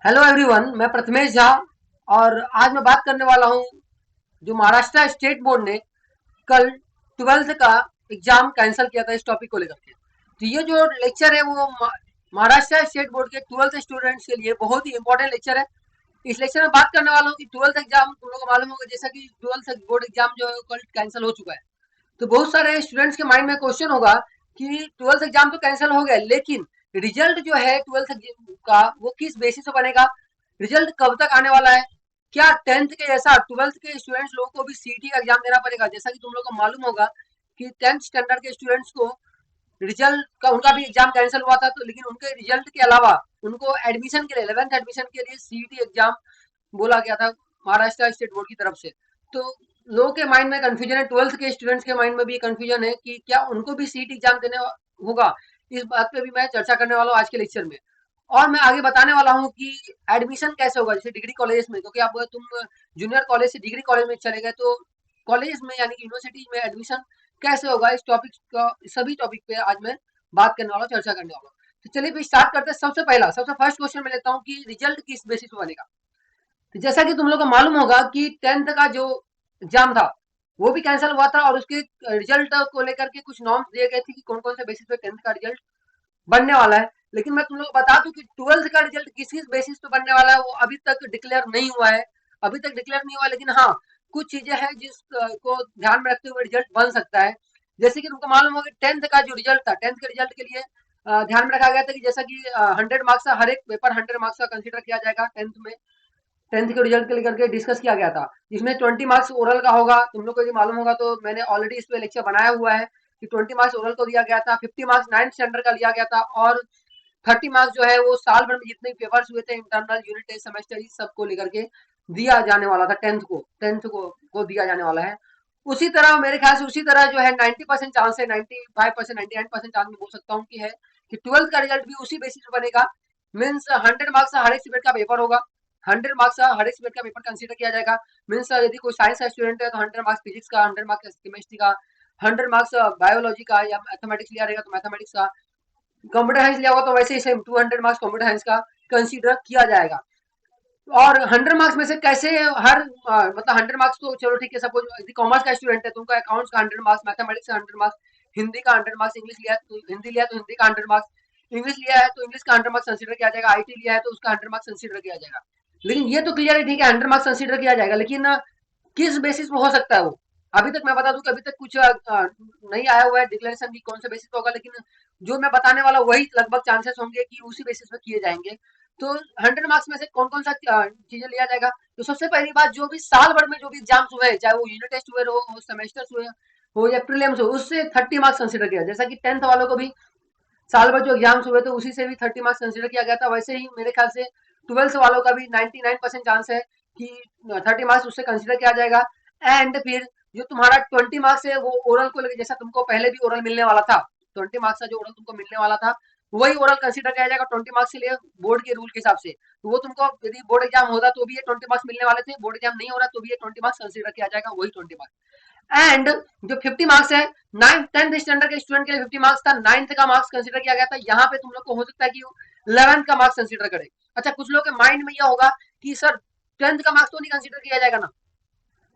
Hello everyone, मैं प्रथमेश झा। और आज मैं बात करने वाला हूँ जो महाराष्ट्र स्टेट बोर्ड ने कल 12th का एग्जाम कैंसिल किया था इस टॉपिक को लेकर के। तो ये जो लेक्चर है वो महाराष्ट्र स्टेट बोर्ड के 12th स्टूडेंट्स के लिए बहुत ही इंपॉर्टेंट लेक्चर है। इस लेक्चर में बात करने वाला हूँ कि 12th एग्जाम तुम लोगों को मालूम होगा, जैसा कि 12th बोर्ड एग्जाम जो है कल कैंसिल हो चुका है। तो बहुत सारे स्टूडेंट्स के माइंड में क्वेश्चन होगा कि 12th एग्जाम तो कैंसिल हो गया, लेकिन रिजल्ट जो है 12th का वो किस बेसिस पे बनेगा, रिजल्ट कब तक आने वाला है। क्या 10th के जैसा 12th के स्टूडेंट्स लोगों को भी सीटी का एग्जाम देना पड़ेगा, जैसा कि तुम लोग को मालूम होगा कि 10th स्टैंडर्ड के स्टूडेंट्स को रिजल्ट का उनका भी एग्जाम कैंसिल हुआ था। तो लेकिन उनके रिजल्ट के अलावा उनको एडमिशन के लिए 11th एडमिशन के लिए सीटी एग्जाम बोला गया था महाराष्ट्र स्टेट बोर्ड की तरफ से। तो लोगों के माइंड में कंफ्यूजन है, 12th के स्टूडेंट्स के माइंड में भी कंफ्यूजन है कि क्या उनको भी सीट एग्जाम देने होगा। इस बात पे भी मैं चर्चा करने वाला हूँ आज के लेक्चर में। और मैं आगे बताने वाला हूँ कि एडमिशन कैसे होगा, जैसे डिग्री कॉलेज में, क्योंकि आप तुम जूनियर कॉलेज से डिग्री कॉलेज में चले गए, तो कॉलेज में यानी कि यूनिवर्सिटी में एडमिशन कैसे होगा, इस टॉपिक का सभी टॉपिक पे आज मैं बात करने वाला हूँ, चर्चा करने वाला हूँ। तो चलिए फिर स्टार्ट करते हैं। सबसे फर्स्ट क्वेश्चन में लेता हूँ कि रिजल्ट किस बेसिस पे बनेगा। तो जैसा कि तुम लोग को मालूम होगा कि 10th का जो एग्जाम था वो भी कैंसिल हुआ था, और उसके रिजल्ट को लेकर के कुछ नॉर्म्स दिए गए थे कि कौन कौन से बेसिस पे 10th का रिजल्ट बनने वाला है। लेकिन मैं तुम लोग को बता दूं कि 12th का रिजल्ट किस किस बेसिस पे बनने वाला है वो अभी तक डिक्लेयर नहीं हुआ है। अभी तक डिक्लेयर नहीं हुआ, लेकिन हाँ, कुछ चीजें हैं जिसको ध्यान में रखते हुए रिजल्ट बन सकता है। जैसे कि तुमको मालूम होगा 10th का जो रिजल्ट था, 10th के रिजल्ट के लिए ध्यान में रखा गया था कि जैसा कि 100 मार्क्स का हर एक पेपर 100 मार्क्स का कंसिडर किया जाएगा। 10th के रिजल्ट के लेकर के डिस्कस किया गया था, जिसमें 20 मार्क्स ओरल का होगा। तुम लोग को यदि मालूम होगा तो मैंने ऑलरेडी इस पे लेक्चर बनाया हुआ है कि 20 मार्क्स ओरल को दिया गया था, 50 मार्क्स 9th स्टैंडर्ड का लिया गया था, और 30 मार्क्स जो है वो साल भर में जितने पेपर्स हुए थे, इंटरनल, यूनिट टेस्ट, सेमेस्टर, इस सबको लेकर के दिया जाने वाला था। टेंथ को दिया जाने वाला है। उसी तरह मेरे ख्याल से उसी तरह जो है 90% चांस है, 95% 99% चांस में बोल सकता हूँ कि है कि 12th का रिजल्ट भी उसी बेसिस पे बनेगा। मीन्स 100 मार्क्स का हर एक सब्जेक्ट का पेपर होगा। 100 मार्क्स का हर एक सब्जेक्ट का पेपर कंसीडर किया जाएगा। मीन्स यदि कोई साइंस का स्टूडेंट है तो 100 मार्क्स फिजिक्स का, 100 मार्क्स केमिस्ट्री का, 100 मार्क्स बायोलॉजी का, या मैथमेटिक्स लिया रहेगा तो मैथमेटिक्स का, कंप्यूटर साइंस लिया होगा तो वैसे ही सेम 200 मार्क्स कंप्यूटर साइंस का कंसीडर किया जाएगा। और 100 मार्क्स में से कैसे हर मतलब 100 मार्क्स तो चलो ठीक है, सपोज यदि कॉमर्स का स्टूडेंट है तो उनका अकाउंट्स का 100 मार्क्स, मैथमेटिक्स का 100 मार्क्स, हिंदी का 100 मार्क्स, इंग्लिश लिया है तो हिंदी का 100 मार्क्स, इंग्लिश लिया है तो इंग्लिश का 100 मार्क्स कंसीडर किया जाएगा, आईटी लिया है तो उसका 100 मार्क्स कंसीडर किया जाएगा। लेकिन ये तो क्लियर है, ठीक है, 100 मार्क्स कंसीडर किया जाएगा, लेकिन किस बेसिस पे हो सकता है वो। अभी तक मैं बता दूं कि अभी तक कुछ नहीं आया हुआ है डिक्लेरेशन की कौन से बेसिस पे होगा, लेकिन जो मैं बताने वाला वही लगभग चांसेस होंगे कि उसी बेसिस पे किए जाएंगे। तो 100 मार्क्स में से कौन कौन सा चीजें लिया जाएगा। तो सबसे पहली बात, जो भी साल भर में जो भी एग्जाम्स हुए, चाहे वो यूनिट टेस्ट हुए हो, सेमेस्टर्स हुए हो या प्रीलिम्स हो, उससे 30 मार्क्स कंसिडर किया, जैसा कि 10th वालों को भी साल भर जो एग्जाम्स हुए थे उसी से भी 30 मार्क्स कंसिडर किया गया था, वैसे ही मेरे ख्याल से 12th वालों का भी 99% चांस है कि 30 मार्क्स उससे कंसिडर किया जाएगा। एंड फिर जो तुम्हारा 20 मार्क्स है वो ओरल को लेकर, जैसा तुमको पहले भी ओरल मिलने वाला था, 20 मार्क्स का जो ओरल तुमको मिलने वाला था वही ओरल कंसिडर किया जाएगा 20 मार्क्स के लिए, बोर्ड के रूल के हिसाब से। तो वो तुमको यदि बोर्ड एग्जाम होता तो भी ये 20 मार्क्स मिलने वाले थे, बोर्ड एग्जाम नहीं हो रहा तो भी ये 20 मार्क्स कंसिडर किया जाएगा, वही 20 मार्क्स। एंड जो 50 मार्क्स है, 9th 10th स्टैंडर्ड के स्टूडेंट के लिए 50 मार्क्स था, 9th का मार्क्स कंसिडर किया गया था। यहाँ पे तुम लोग को हो सकता है कि 11th का मार्क्स कंसिडर करे। अच्छा, कुछ लोग के माइंड में यह होगा कि सर 10th का मार्क्स तो नहीं कंसिडर किया जाएगा ना।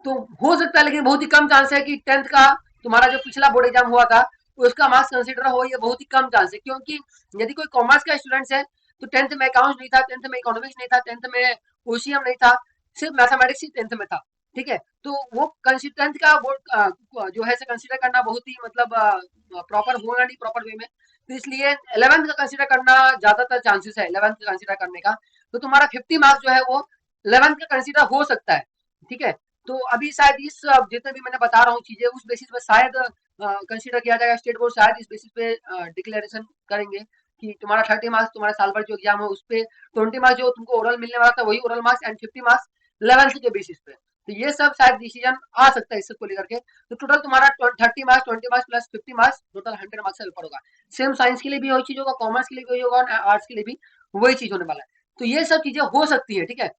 तो हो सकता है, लेकिन बहुत ही कम चांस है कि 10th का तुम्हारा जो पिछला बोर्ड एग्जाम हुआ था उसका मार्क्स कंसिडर हो, ये बहुत ही कम चांस है। क्योंकि यदि कोई कॉमर्स का स्टूडेंट है तो 10th में अकाउंट्स नहीं था, 10th में इकोनॉमिक्स नहीं था, 10th में ओसीएम नहीं था, सिर्फ मैथमेटिक्स ही 10th में था। ठीक है, तो वो 10th का बोर्ड जो है कंसिडर करना बहुत ही मतलब प्रॉपर होगा नहीं, प्रॉपर वे में। तो इसलिए 11th का कंसिडर करना ज्यादातर चांसेस है, 11th का कंसिडर करने का। तो तुम्हारा 50 मार्क्स जो है वो 11th का कंसिडर हो सकता है। ठीक है, तो अभी शायद इस जितने भी मैंने बता रहा हूँ चीजें, उस बेसिस पे शायद कंसीडर किया जाएगा, स्टेट बोर्ड शायद इस बेसिस पे डिक्लेरेशन करेंगे कि तुम्हारा 30 मार्क्स तुम्हारे साल भर जो एग्जाम हो उस पे, 20 मार्क्स जो तुमको ओरल मिलने वाला था वही oral marks, and 50 marks 11th के बेसिस पे। तो ये सब शायद डिसीजन आ सकता है इस सब को लेकर के। तो टोटल तुम्हारा 30 marks, 20 marks plus 50 marks, total 100 marks का पेपर होगा। सेम साइंस के लिए भी वही चीज होगा, कॉमर्स के लिए भी वही होगा, और आर्ट्स के लिए भी वही चीज होने वाला है। तो ये सब चीजें हो सकती है। ठीक है,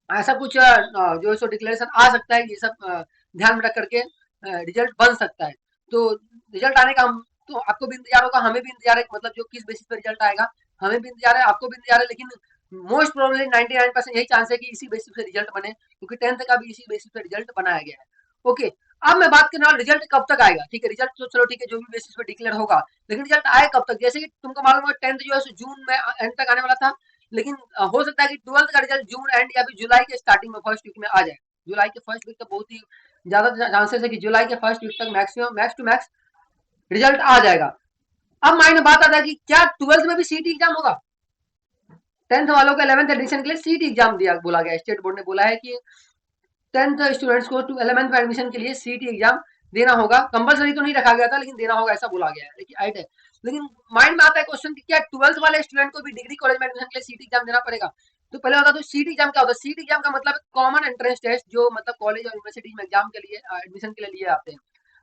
ऐसा कुछ जो है सो डिक्लेरेशन आ सकता है, ये सब ध्यान में रख करके रिजल्ट बन सकता है। तो रिजल्ट आने का हम तो आपको भी इंतजार होगा, हमें भी इंतजार है, मतलब जो किस बेसिस पे रिजल्ट आएगा हमें भी इंतजार है, आपको भी इंतजार है। लेकिन मोस्ट प्रोबेबली 99% यही चांस है कि इसी बेसिस पे रिजल्ट बने, क्योंकि 10th का भी इसी बेसिस पे रिजल्ट बनाया गया है। ओके, अब मैं बात करने वाला रिजल्ट कब तक आएगा। ठीक है, रिजल्ट तो चलो ठीक है, जो भी बेसिस पे डिक्लेयर होगा, लेकिन रिजल्ट आए कब तक। जैसे कि तुमको मालूम है 10th जो है जून में एंड तक आने वाला था, लेकिन हो सकता है कि 12th का रिजल्ट जून एंड या फिर जुलाई के स्टार्टिंग में फर्स्ट वीक में आ जाए। जुलाई के फर्स्ट वीक तो बहुत ही ज्यादा चांसेस है कि जुलाई के फर्स्ट वीक तक maximum max to max result आ जाएगा। अब माइंड में बात आता है कि क्या 12th में भी सीटी एग्जाम होगा। 10th वालों को 11th एडमिशन के लिए सीटी एग्जाम दिया बोला गया, स्टेट बोर्ड ने बोला है कि 10th स्टूडेंट्स को 11th में एडमिशन के लिए सीटी एग्जाम देना होगा। कंपलसरी तो नहीं रखा गया था, लेकिन देना होगा ऐसा बोला गया है। लेकिन राइट है, लेकिन माइंड में आता है क्वेश्चन कि क्या 12th वाले स्टूडेंट को भी डिग्री कॉलेज में एडमिशन के लिए सीटी एग्जाम देना पड़ेगा। तो पहले बता दो सीटी एग्जाम क्या होता है। सीटी एग्जाम का मतलब कॉमन एंट्रेंस टेस्ट, जो मतलब कॉलेज और यूनिवर्सिटी में एग्जाम के लिए एडमिशन के लिए लिए आते हैं।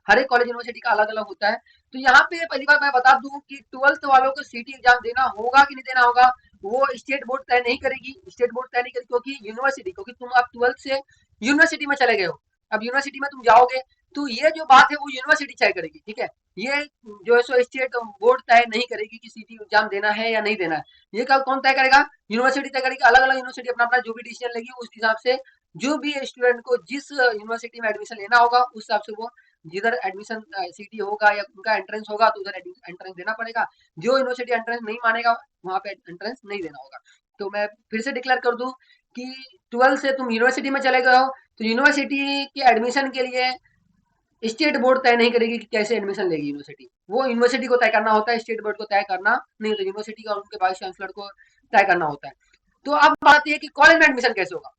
हर एक कॉलेज यूनिवर्सिटी का अलग अलग होता है। तो यहाँ पे पहली बार मैं बता दूं कि 12th वालों को सीटी एग्जाम देना होगा कि नहीं देना होगा, वो स्टेट बोर्ड तय नहीं करेगी। स्टेट बोर्ड तय नहीं करेगी क्योंकि यूनिवर्सिटी, क्योंकि तुम अब 12th से यूनिवर्सिटी में चले गए हो, अब यूनिवर्सिटी में तुम जाओगे, तो ये जो बात है वो यूनिवर्सिटी तय करेगी। ठीक है, ये जो है सो स्टेट बोर्ड तय नहीं करेगी कि सीटी एग्जाम देना है या नहीं देना है। ये कल कौन तय करेगा, यूनिवर्सिटी तय करेगी। अलग अलग यूनिवर्सिटी अपना अपना जो भी डिसीजन लेगी, उस हिसाब से जो भी स्टूडेंट को जिस यूनिवर्सिटी में एडमिशन लेना होगा, उस हिसाब से वो जिधर एडमिशन सीटी होगा या उनका एंट्रेंस होगा, तो उधर एंट्रेंस देना पड़ेगा। जो यूनिवर्सिटी एंट्रेंस नहीं मानेगा, वहां पे एंट्रेंस नहीं देना होगा। तो मैं फिर से डिक्लेयर कर दूं कि 12 से तुम यूनिवर्सिटी में चले गए हो, तो यूनिवर्सिटी के एडमिशन के लिए स्टेट बोर्ड तय नहीं करेगी कि कैसे एडमिशन लेगी यूनिवर्सिटी। वो यूनिवर्सिटी को तय करना होता है, स्टेट बोर्ड को तय करना नहीं होता। यूनिवर्सिटी का और उनके वाइस चांसलर को तय करना होता है। तो अब बात यह कि कॉलेज में एडमिशन कैसे होगा।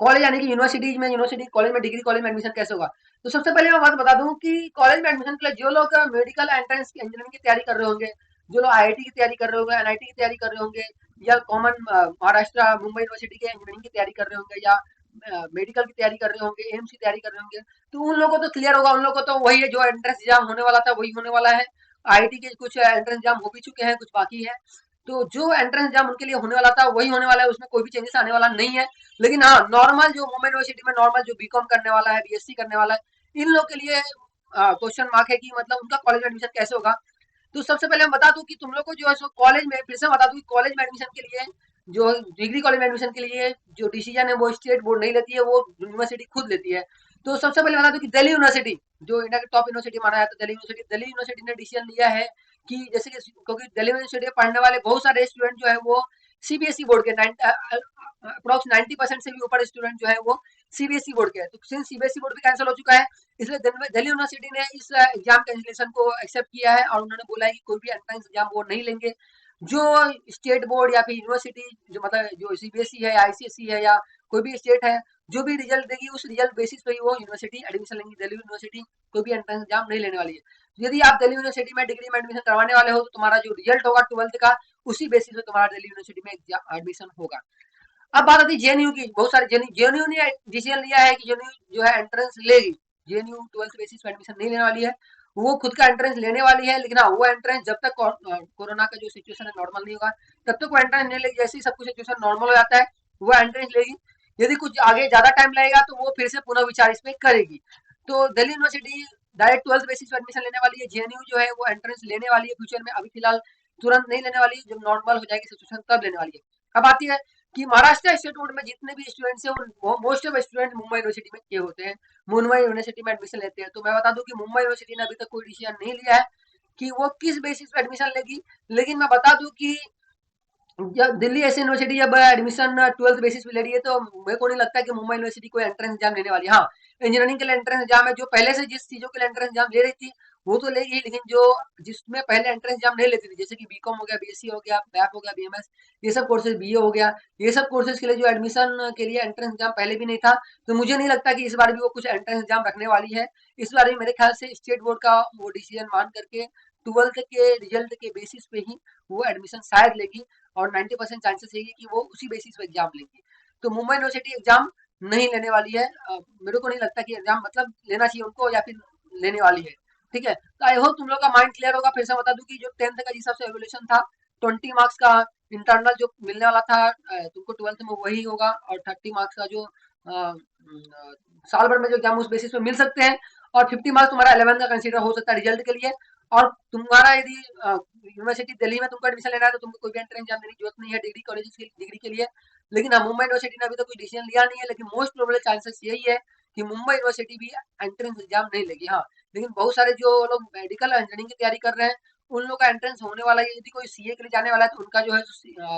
कॉलेज यानी कि यूनिवर्सिटीज में, यूनिवर्सिटी कॉलेज में, डिग्री कॉलेज में एडमिशन कैसे होगा। तो सबसे पहले मैं बात बता दूं कि कॉलेज में एडमिशन के लिए जो लोग मेडिकल एंट्रेंस की इंजीनियरिंग की तैयारी कर रहे होंगे, जो लोग आईआईटी की तैयारी कर रहे होंगे, एनआईटी की तैयारी कर रहे होंगे, या कॉमन महाराष्ट्र मुंबई यूनिवर्सिटी के इंजीनियरिंग की तैयारी कर रहे होंगे, या मेडिकल की तैयारी कर रहे होंगे, एम्स की तैयारी कर रहे होंगे, तो उन लोगों को तो क्लियर होगा। उन लोगों को तो वही है जो एंट्रेंस एग्जाम होने वाला था वही होने वाला है। आईआईटी के कुछ एंट्रेंस एग्जाम हो भी चुके हैं, कुछ बाकी है। तो जो एंट्रेंस एग्जाम उनके लिए होने वाला था वही होने वाला है, उसमें कोई भी चेंजेस आने वाला नहीं है। लेकिन हाँ, नॉर्मल जो मुंबई यूनिवर्सिटी में नॉर्मल जो बीकॉम करने वाला है, बीएससी करने वाला है, इन लोग के लिए क्वेश्चन मार्क है कि मतलब उनका कॉलेज में एडमिशन कैसे होगा। तो सबसे पहले मैं बता दूं कि तुम लोग को जो है सो कॉलेज में, फिर से बता दूं कि कॉलेज में एडमिशन के लिए, जो डिग्री कॉलेज में एडमिशन के लिए जो डिसीजन है वो स्टेट बोर्ड नहीं लेती है, वो यूनिवर्सिटी खुद लेती है। तो सबसे पहले बता दूं कि दिल्ली यूनिवर्सिटी, जो इंडिया की टॉप यूनिवर्सिटी माना जाता है, दिल्ली यूनिवर्सिटी ने डिसीजन लिया है कि जैसे कि, क्योंकि दिल्ली यूनिवर्सिटी में पढ़ने वाले बहुत सारे स्टूडेंट जो है वो सीबीएसई बोर्ड के अप्रोक्स 90% से भी ऊपर स्टूडेंट जो है वो सीबीएसई बोर्ड के है। तो सिंस सीबीएसई बोर्ड भी कैंसिल हो चुका है, इसलिए दिल्ली यूनिवर्सिटी ने इस एग्जाम कैंसिलेशन को एक्सेप्ट किया है, और उन्होंने बोला है कि कोई भी एंट्रेंस एग्जाम वो नहीं लेंगे। जो स्टेट बोर्ड या फिर यूनिवर्सिटी, जो मतलब जो सीबीएसई है, आईसीएसई है, या कोई भी स्टेट है, जो भी रिजल्ट देगी उस रिजल्ट बेसिस पे ही वो यूनिवर्सिटी एडमिशन लेंगी। दिल्ली यूनिवर्सिटी कोई भी एंट्रेंस एग्जाम नहीं लेने वाली है। तो यदि आप दिल्ली यूनिवर्सिटी में डिग्री में एडमिशन करवाने वाले हो, तो तुम्हारा जो रिजल्ट होगा 12th का, उसी बेसिस पे तुम्हारा दिल्ली यूनिवर्सिटी में एडमिशन होगा। अब बात आती है जेएनयू की। बहुत सारे जेएनयू ने डिसीजन लिया है कि जेएनयू जो है एंट्रेंस लेगी। जेएनयू 12th बेसिस पे एडमिशन नहीं लेने वाली है, वो खुद का एंट्रेंस लेने वाली है। लेकिन हाँ, वो एंट्रेंस जब तक कोरोना का जो सिचुएशन है नॉर्मल नहीं होगा, तब तक वो एंट्रेंस नहीं लेगी। जैसे ही सब कुछ सिचुएशन नॉर्मल हो जाता है, वो एंट्रेंस लेगी। यदि कुछ आगे ज्यादा टाइम लगेगा, तो वो फिर से पुनः विचार इस पे करेगी। तो Delhi university direct 12th basis पे एडमिशन लेने वाली है। जेएनयू जो है वो एंट्रेंस लेने वाली है फ्यूचर में, अभी फिलहाल तुरंत नहीं लेने वाली है। जब नॉर्मल हो जाएगी सिचुएशन तब लेने वाली है। अब आती है कि महाराष्ट्र स्टेट बोर्ड में जितने भी स्टूडेंट्स हैं, वो most of student Mumbai university में के होते हैं, मुंबई यूनिवर्सिटी में एडमिशन लेते हैं। तो मैं बता दूं कि मुंबई यूनिवर्सिटी ने अभी तक कोई डिसीजन नहीं लिया है कि वो किस बेसिस पे एडमिशन लेगी। लेकिन मैं बता दूं कि जब दिल्ली ऐसी यूनिवर्सिटी जब एडमिशन 12th बेसिस पे ले रही है, तो मेरे को नहीं लगता कि मुंबई यूनिवर्सिटी कोई एंट्रेंस एग्जाम लेने वाली है। हाँ, इंजीनियरिंग के लिए एंट्रेंस एग्जाम है, जो पहले से जिस चीजों के लिए एंट्रेंस एग्जाम ले रही थी वो तो लेगी, लेकिन जो जिसमें पहले एंट्रेंस एग्जाम नहीं लेती थी, जैसे कि बीकॉम हो गया, बीएससी हो गया, बैप हो गया, बीएमएस, ये सब कोर्सेज, बीए हो गया, ये सब कोर्सेज के लिए जो एडमिशन के लिए एंट्रेंस एग्जाम पहले भी नहीं था, तो मुझे नहीं लगता कि इस बार भी वो कुछ एंट्रेंस एग्जाम रखने वाली है। इस बार भी मेरे ख्याल से स्टेट बोर्ड का वो डिसीजन मान करके 12th के रिजल्ट के बेसिस पे ही वो एडमिशन शायद लेगी, और 90% चांसेस है कि वो उसी बेसिस पे एग्जाम लेंगे। तो मुंबई यूनिवर्सिटी एग्जाम नहीं लेने वाली है। मेरे को नहीं लगता कि एग्जाम मतलब लेना चाहिए उनको, या फिर लेने वाली है। ठीक है, तो आई होप तुम लोग का माइंड क्लियर होगा। फिर से बता दूं कि जो 10th का जिस हिसाब से एवोल्यूशन था, 20 मार्क्स का इंटरनल जो मिलने वाला था तुमको 12th में, वही होगा। और 30 मार्क्स का जो साल भर में जो एग्जाम उस बेसिस पे मिल सकते हैं, और 50 मार्क्स तुम्हारा 11th का कंसीडर हो सकता है रिजल्ट के लिए। और तुम्हारा यदि यूनिवर्सिटी दिल्ली में तुमको एडमिशन लेना है तो तुमको कोई भी एंट्रेंस एग्जाम देने की जरूरत नहीं है डिग्री कॉलेज की डिग्री के लिए। लेकिन हाँ, मुंबई यूनिवर्सिटी ने अभी तक कोई डिसीजन लिया नहीं है, लेकिन मोस्ट प्रोबेबल चांसेस यही है कि मुंबई यूनिवर्सिटी भी एंट्रेंस एग्जाम नहीं लेगी। हाँ, लेकिन बहुत सारे जो लोग मेडिकल इंजीनियरिंग की तैयारी कर रहे हैं उन लोग का एंट्रेंस होने वाला है। यदि कोई सीए के लिए जाने वाला है तो उनका जो है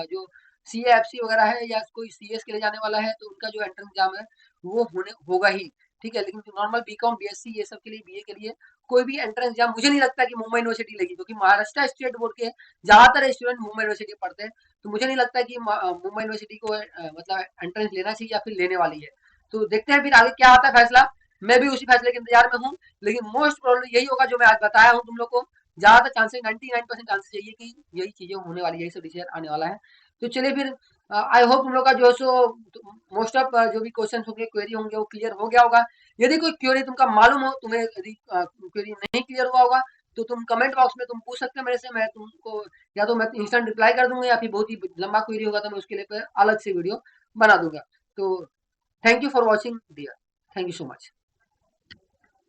जो सीएफसी वगैरह है या कोई सीएस के लिए जाने वाला है तो उनका जो एंट्रेंस एग्जाम है वो होने होगा ही। ठीक है, लेकिन नॉर्मल बीकॉम बीएससी ये सब के लिए बीए के लिए कोई भी एंट्रेंस एग्जाम मुझे नहीं लगता कि मुंबई यूनिवर्सिटी लेगी, क्योंकि महाराष्ट्र स्टेट बोर्ड के ज्यादातर स्टूडेंट मुंबई यूनिवर्सिटी में पढ़ते हैं। तो मुझे नहीं लगता कि मुंबई यूनिवर्सिटी को मतलब एंट्रेंस लेना चाहिए या फिर लेने वाली है। तो देखते हैं फिर आगे क्या आता है फैसला। मैं भी उसी फैसले के इंतजार में हूँ, लेकिन मोस्ट प्रोबेबली यही होगा जो मैं आज बताया हूँ तुम लोग को। ज्यादातर चांसेस 99% चांसेस यही है कि यही चीजें होने वाली है, यही सब डिसीजन आने वाला है। तो चलिए फिर, आई होप तुम लोग का जो है सो मोस्ट ऑफ जो भी क्वेश्चन होंगे क्वेरी होंगे वो क्लियर हो गया होगा। यदि कोई क्वेरी तुमका मालूम हो, तुम्हें यदि क्वेरी नहीं क्लियर हुआ होगा तो तुम कमेंट बॉक्स में तुम पूछ सकते हो मेरे से। मैं तुमको या तो मैं इंस्टेंट रिप्लाई कर दूंगा या फिर बहुत ही लंबा क्वेरी होगा तो मैं उसके लिए अलग से वीडियो बना दूंगा। तो thank you for watching dear, thank you so much.